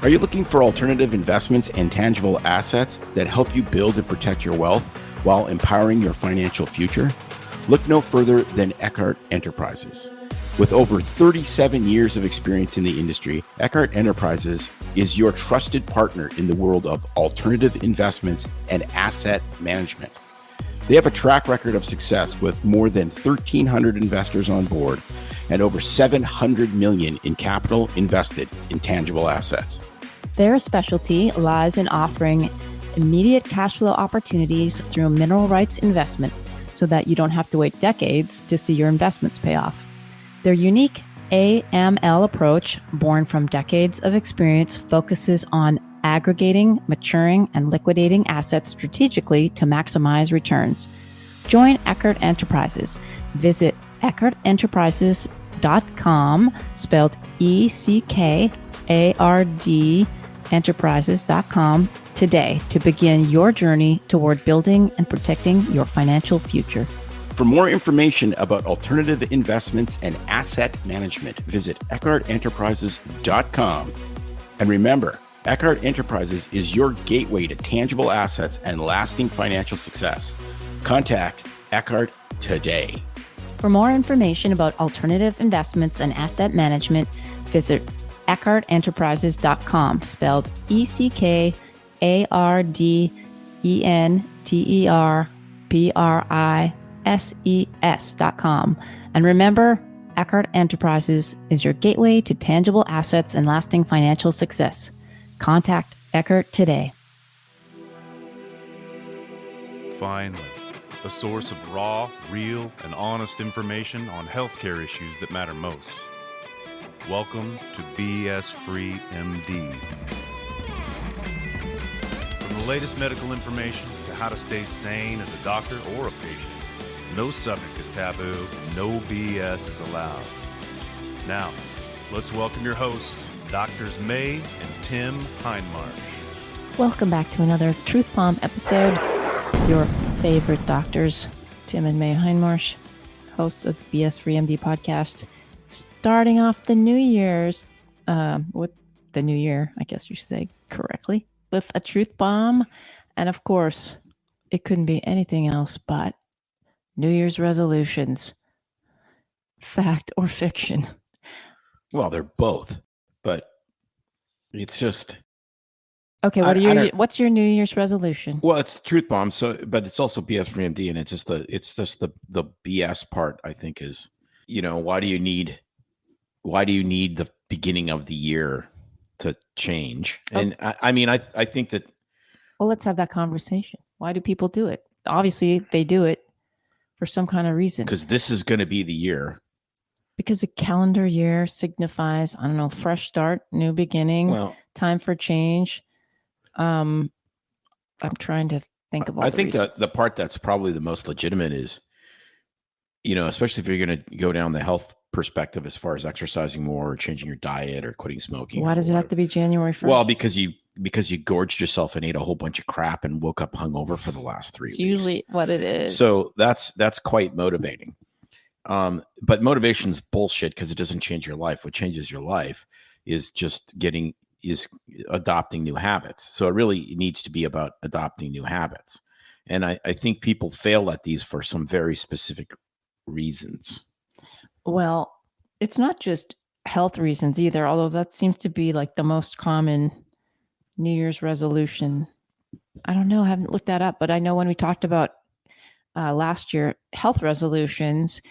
Are you looking for alternative investments and tangible assets that help you build and protect your wealth while empowering your financial future? Look no further than Eckhart Enterprises. With over 37 years of experience in the industry, Eckhart Enterprises is your trusted partner in the world of alternative investments and asset management. They have a track record of success with more than 1,300 investors on board and over $700 million in capital invested in tangible assets. Their specialty lies in offering immediate cash flow opportunities through mineral rights investments so that you don't have to wait decades to see your investments pay off. Their unique AML approach, born from decades of experience, focuses on aggregating, maturing, and liquidating assets strategically to maximize returns. Join Eckhart Enterprises. Visit EckhartEnterprises.com, spelled ECKARD enterprises.com today to begin your journey toward building and protecting your financial future. For more information about alternative investments and asset management, visit EckhartEnterprises.com. And remember, Eckhart Enterprises is your gateway to tangible assets and lasting financial success. Contact Eckhart today. For more information about alternative investments and asset management, visit EckhartEnterprises.com, spelled ECKARDENTERPRISES.com. And remember, Eckhart Enterprises is your gateway to tangible assets and lasting financial success. Contact Eckhart today. Finally, a source of raw, real, and honest information on healthcare issues that matter most. Welcome to BS Free MD. From the latest medical information to how to stay sane as a doctor or a patient, no subject is taboo, no BS is allowed. Now, let's welcome your hosts, Doctors May and Tim Hindmarsh. Welcome back to another Truth Bomb episode. Your favorite doctors, Tim and May Hindmarsh, hosts of the BS Free MD podcast. Starting off the new year's, with the new year, I guess you should say correctly, with a truth bomb. And of course, it couldn't be anything else but New Year's resolutions. Fact or fiction? Well, they're both, but it's just... Okay, what's your New Year's resolution? Well, it's Truth Bomb, but it's also BS Free MD, and it's just the BS part, I think, is... why do you need the beginning of the year to change? And I think that. Well, let's have that conversation. Why do people do it? Obviously, they do it for some kind of reason. Because this is going to be the year. Because a calendar year signifies, I don't know, fresh start, new beginning, time for change. I'm trying to think of all the reasons. That the part that's probably the most legitimate is, especially if you're going to go down the health perspective as far as exercising more or changing your diet or quitting smoking. Why does it have to be January 1st? Well, because you gorged yourself and ate a whole bunch of crap and woke up hungover for the last 3 weeks. It's usually what it is. So that's quite motivating. But motivation's bullshit because it doesn't change your life. What changes your life is adopting new habits. So it really needs to be about adopting new habits. And I think people fail at these for some very specific reasons. Well, it's not just health reasons either, although that seems to be like the most common New Year's resolution. I don't know, I haven't looked that up, but I know when we talked about last year, health resolutions,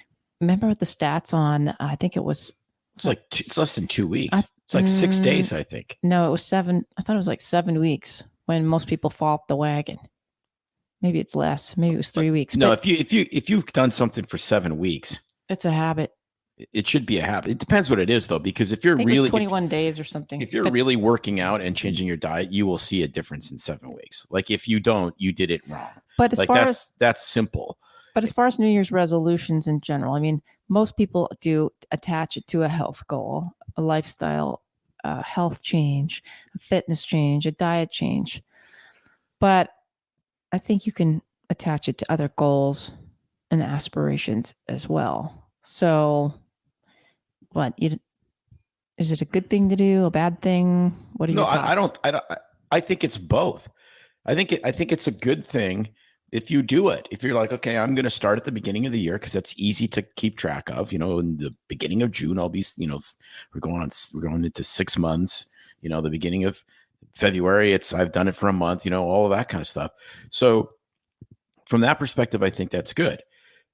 remember the stats on, I think it was... It's less than 2 weeks. It's like 6 days, I think. No, it was 7. I thought it was like 7 weeks when most people fall off the wagon. Maybe it's less. Maybe it was 3 weeks. No, if you've done something for 7 weeks, it's a habit. It should be a habit. It depends what it is, though, because if you're I think it was 21 days or something. If you're really working out and changing your diet, you will see a difference in 7 weeks. Like if you don't, you did it wrong. But that's simple. But as far as New Year's resolutions in general, I mean, most people do attach it to a health goal, a lifestyle, health change, a fitness change, a diet change. But I think you can attach it to other goals and aspirations as well. So Is it a good thing to do? A bad thing? What are No, your thoughts? I think it's both. I think it's a good thing if you do it. If you're like, okay, I'm going to start at the beginning of the year because that's easy to keep track of. In the beginning of June, I'll be, we're going into 6 months. The beginning of February, I've done it for a month. All of that kind of stuff. So from that perspective, I think that's good.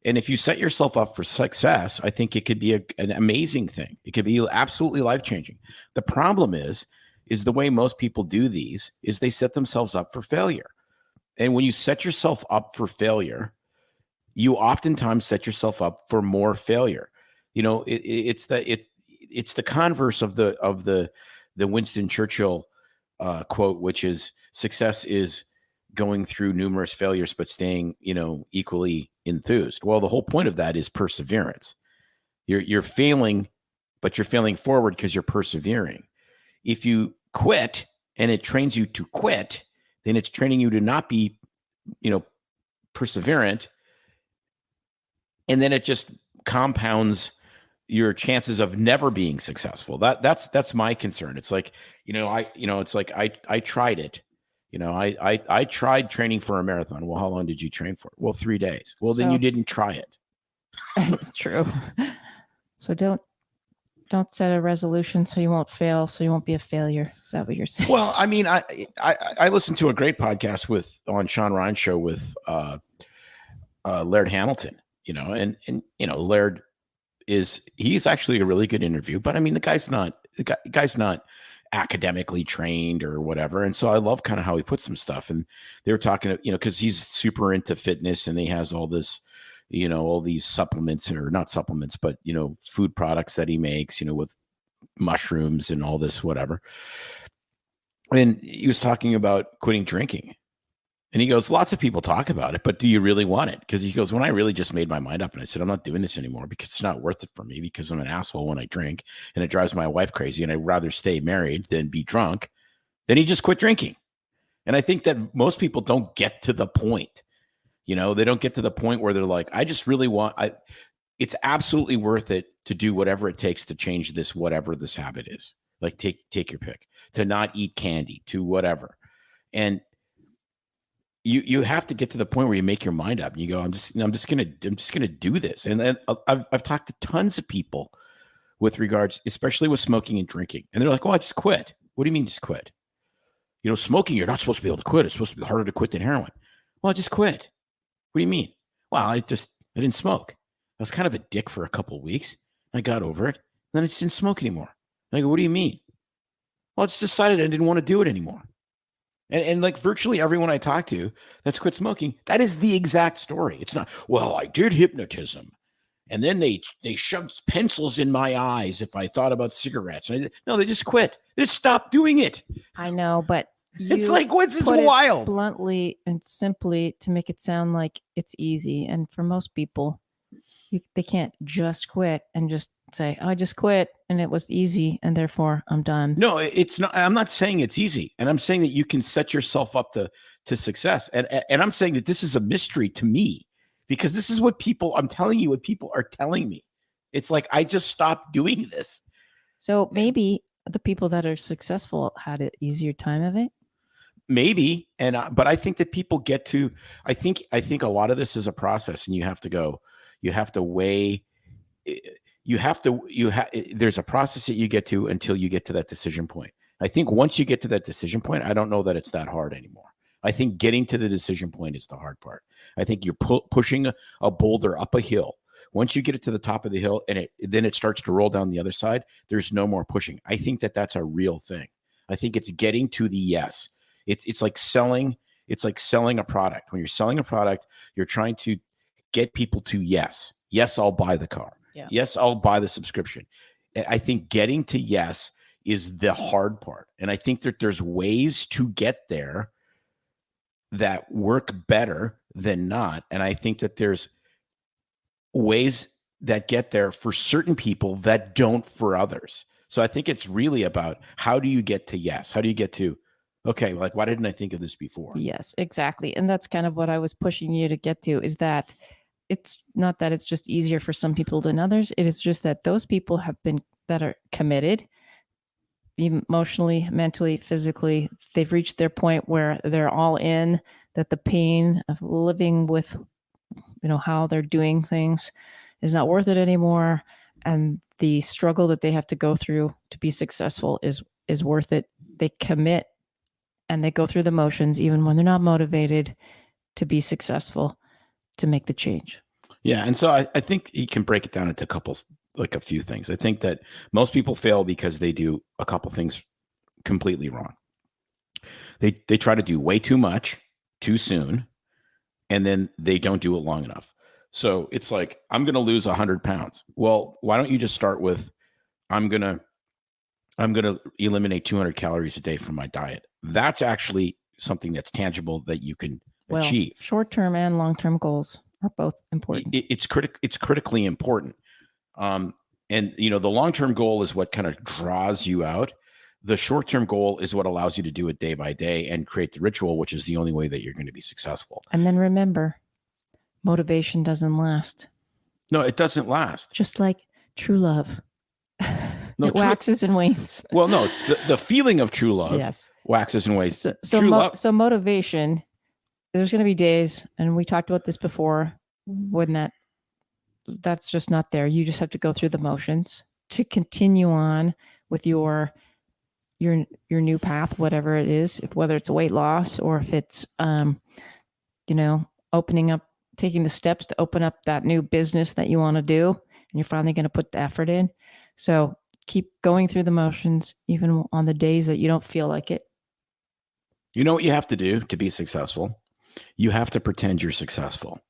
And if you set yourself up for success, I think it could be an amazing thing. It could be absolutely life-changing. The problem is the way most people do these is they set themselves up for failure. And when you set yourself up for failure, you oftentimes set yourself up for more failure. It's the converse of the Winston Churchill quote, which is success is going through numerous failures but staying equally enthused. Well, the whole point of that is perseverance. You're failing, but you're failing forward because you're persevering. If you quit and it trains you to quit, then it's training you to not be perseverant, and then it just compounds your chances of never being successful. That's my concern. It's like I tried it. I tried training for a marathon. Well, how long did you train for? Well, 3 days. Well, then you didn't try it. True. So don't set a resolution so you won't fail, so you won't be a failure. Is that what you're saying? Well, I mean, I listened to a great podcast on Sean Ryan's show with Laird Hamilton, and Laird he's actually a really good interview, but I mean, the guy's not academically trained or whatever. And so I love kind of how he puts some stuff. And they were talking, because he's super into fitness and he has all this, all these supplements, or not supplements, but, food products that he makes, with mushrooms and all this, whatever. And he was talking about quitting drinking. And he goes, lots of people talk about it, but do you really want it? Because he goes, when I really just made my mind up and I said, I'm not doing this anymore because it's not worth it for me, because I'm an asshole when I drink and it drives my wife crazy and I'd rather stay married than be drunk, then he just quit drinking. And I think that most people don't get to the point, they don't get to the point where they're like, I just really it's absolutely worth it to do whatever it takes to change this, whatever this habit is. Like take your pick, to not eat candy, to whatever. And you have to get to the point where you make your mind up and you go, I'm just gonna do this. And then I've talked to tons of people with regards, especially with smoking and drinking, and they're like, "Well, I just quit." What do you mean, just quit? Smoking, you're not supposed to be able to quit. It's supposed to be harder to quit than heroin. Well, I just quit. What do you mean? Well, I didn't smoke. I was kind of a dick for a couple of weeks. I got over it. Then I just didn't smoke anymore. I go, what do you mean? Well, I just decided I didn't want to do it anymore. And like virtually everyone I talk to that's quit smoking, that is the exact story. It's not, well, I did hypnotism, and then they shoved pencils in my eyes if I thought about cigarettes. No, they just quit. They just stopped doing it. I know, but it's like, what's this wild? Bluntly and simply to make it sound like it's easy. And for most people, they can't just quit and just say, I just quit and it was easy and therefore I'm done. No, it's not. I'm not saying it's easy. And I'm saying that you can set yourself up to success. And I'm saying that this is a mystery to me, because this is I'm telling you what people are telling me. It's like, I just stopped doing this. So maybe the people that are successful had an easier time of it. Maybe. But I think that people get to, I think a lot of this is a process, and you have to weigh, there's a process that you get to until you get to that decision point. I think once you get to that decision point, I don't know that it's that hard anymore. I think getting to the decision point is the hard part. I think you're pushing a boulder up a hill. Once you get it to the top of the hill and then it starts to roll down the other side, there's no more pushing. I think that that's a real thing. I think it's getting to the yes. It's like selling. It's like selling a product. When you're selling a product, you're trying to get people to yes. Yes, I'll buy the car. Yeah. Yes, I'll buy the subscription. And I think getting to yes is the hard part. And I think that there's ways to get there that work better than not. And I think that there's ways that get there for certain people that don't for others. So I think it's really about, how do you get to yes? How do you get to, okay, like, why didn't I think of this before? Yes, exactly. And that's kind of what I was pushing you to get to, is that it's not that it's just easier for some people than others. It is just that those people that are committed, emotionally, mentally, physically, they've reached their point where they're all in, that the pain of living with, how they're doing things is not worth it anymore. And the struggle that they have to go through to be successful is worth it. They commit and they go through the motions, even when they're not motivated, to be successful, to make the change. Yeah. And so I think you can break it down into a few things. I think that most people fail because they do a couple things completely wrong. They try to do way too much too soon, and then they don't do it long enough. So it's like, I'm going to lose 100 pounds. Well, why don't you just start with, I'm going to eliminate 200 calories a day from my diet. That's actually something that's tangible that you can achieve. Short-term and long-term goals are both important. It's critically important. And the long-term goal is what kind of draws you out. The short-term goal is what allows you to do it day by day and create the ritual, which is the only way that you're going to be successful. And then remember, motivation doesn't last. No, it doesn't last. Just like true love. No, it waxes and wanes. Well, no, the feeling of true love waxes and wanes. So motivation, there's going to be days, and we talked about this before, when that's just not there. You just have to go through the motions to continue on with your new path, whatever it is, whether it's a weight loss or if it's, opening up, taking the steps to open up that new business that you want to do, and you're finally going to put the effort in. So keep going through the motions, even on the days that you don't feel like it. You know what you have to do to be successful? You have to pretend you're successful.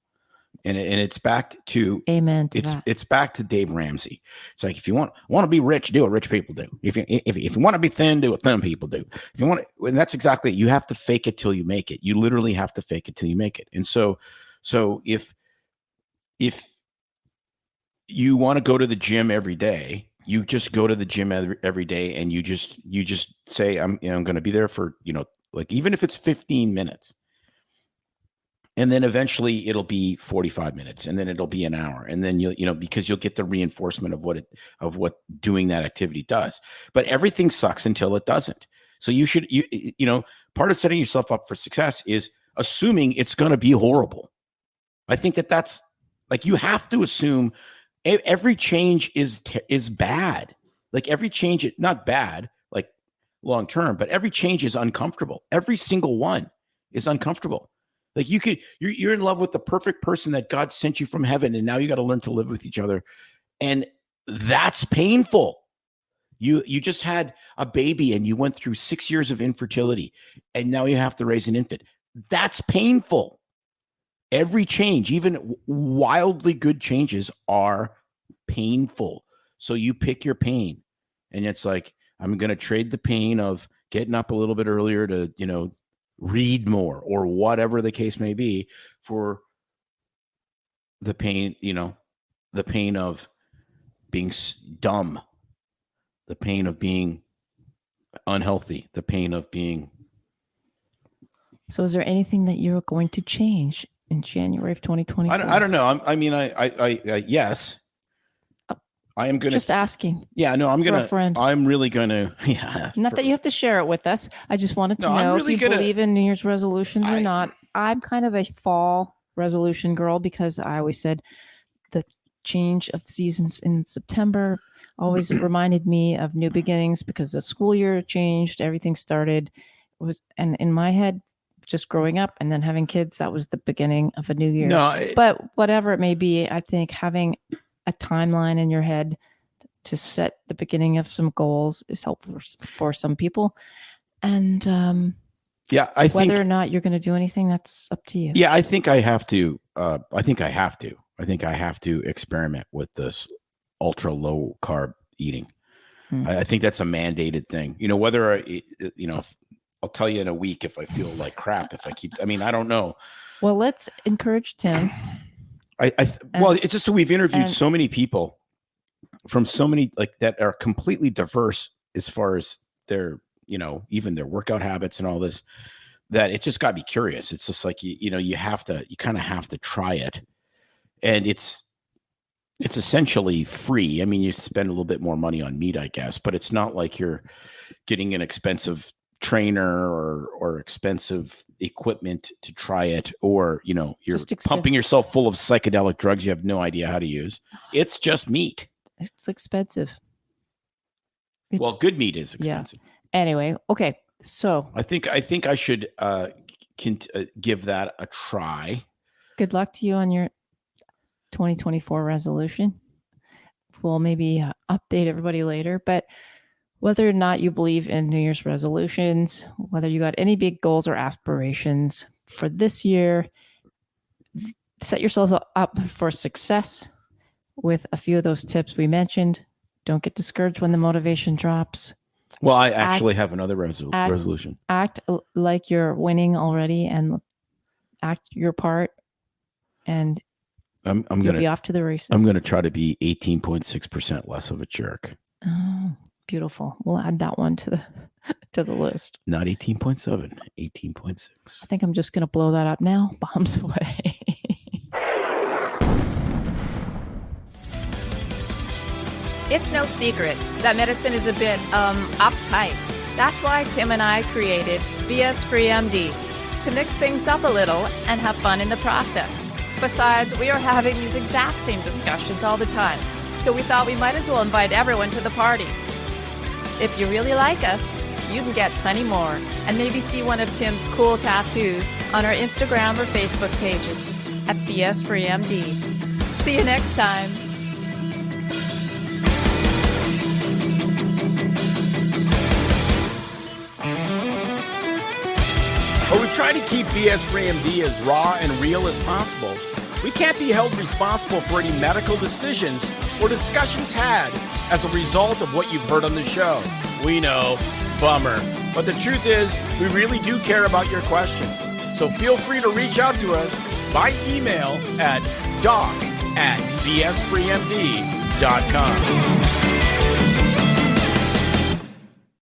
And it's back to amen to that. It's back to Dave Ramsey. It's like, if you want to be rich, do what rich people do. If you want to be thin, do what thin people do. If you want to, and that's exactly it. You have to fake it till you make it. You literally have to fake it till you make it. And so if you want to go to the gym every day, you just go to the gym every day, and you just say, I'm going to be there for, like, even if it's 15 minutes. And then eventually it'll be 45 minutes, and then it'll be an hour. And then because you'll get the reinforcement of what doing that activity does. But everything sucks until it doesn't. So part of setting yourself up for success is assuming it's going to be horrible. I think that's like, you have to assume every change is bad. Like, every change, not bad, like long term, but every change is uncomfortable. Every single one is uncomfortable. Like, you're in love with the perfect person that God sent you from heaven, and now you got to learn to live with each other. And that's painful. You just had a baby, and you went through 6 years of infertility, and now you have to raise an infant. That's painful. Every change, even wildly good changes, are painful. So you pick your pain. And it's like, I'm going to trade the pain of getting up a little bit earlier to, read more, or whatever the case may be, for the pain, the pain of being dumb, the pain of being unhealthy, the pain of being. So is there anything that you're going to change in January of 2024? I don't know. Yes. I am going to just asking. Yeah, no, I'm really going to. Yeah. Not that you have to share it with us. I just wanted to know if you believe in New Year's resolutions or not. I'm kind of a fall resolution girl, because I always said the change of seasons in September always reminded me of new beginnings, because the school year changed, everything started. And in my head, just growing up and then having kids, that was the beginning of a new year. But whatever it may be, I think having a timeline in your head to set the beginning of some goals is helpful for some people. And I think whether or not you're going to do anything, that's up to you. Yeah, I think I have to. I think I have to experiment with this ultra low carb eating. I think that's a mandated thing. Whether I'll tell you in a week if I feel like crap. If I keep, I don't know. Well, let's encourage Tim. It's just that we've interviewed so many people from so many, like, that are completely diverse as far as their, even their workout habits and all this, that it just got me curious. It's just like, you kind of have to try it. And it's It's essentially free. I mean, you spend a little bit more money on meat, I guess, but it's not like you're getting an expensive trainer or expensive equipment to try it, or you're pumping yourself full of psychedelic drugs you have no idea how to use. It's just meat. It's expensive. Well, good meat is expensive. Yeah. Anyway, okay. So I think I should give that a try. Good luck to you on your 2024 resolution. We'll maybe update everybody later, but whether or not you believe in New Year's resolutions, whether you got any big goals or aspirations for this year, set yourselves up for success with a few of those tips we mentioned. Don't get discouraged when the motivation drops. Well, I actually have another resolution. Act like you're winning already and act your part, and I'm going to be off to the races. I'm going to try to be 18.6% less of a jerk. Oh, beautiful. We'll add that one to the list. Not 18.7, 18.6. I think I'm just going to blow that up now. Bombs away. It's no secret that medicine is a bit, uptight. That's why Tim and I created BS Free MD, to mix things up a little and have fun in the process. Besides, we are having these exact same discussions all the time, so we thought we might as well invite everyone to the party. If you really like us, you can get plenty more, and maybe see one of Tim's cool tattoos on our Instagram or Facebook pages at BS Free MD. See you next time. But we try to keep BS Free MD as raw and real as possible. We can't be held responsible for any medical decisions or discussions had as a result of what you've heard on the show. We know, bummer. But the truth is, we really do care about your questions. So feel free to reach out to us by email at doc@bsfreemd.com.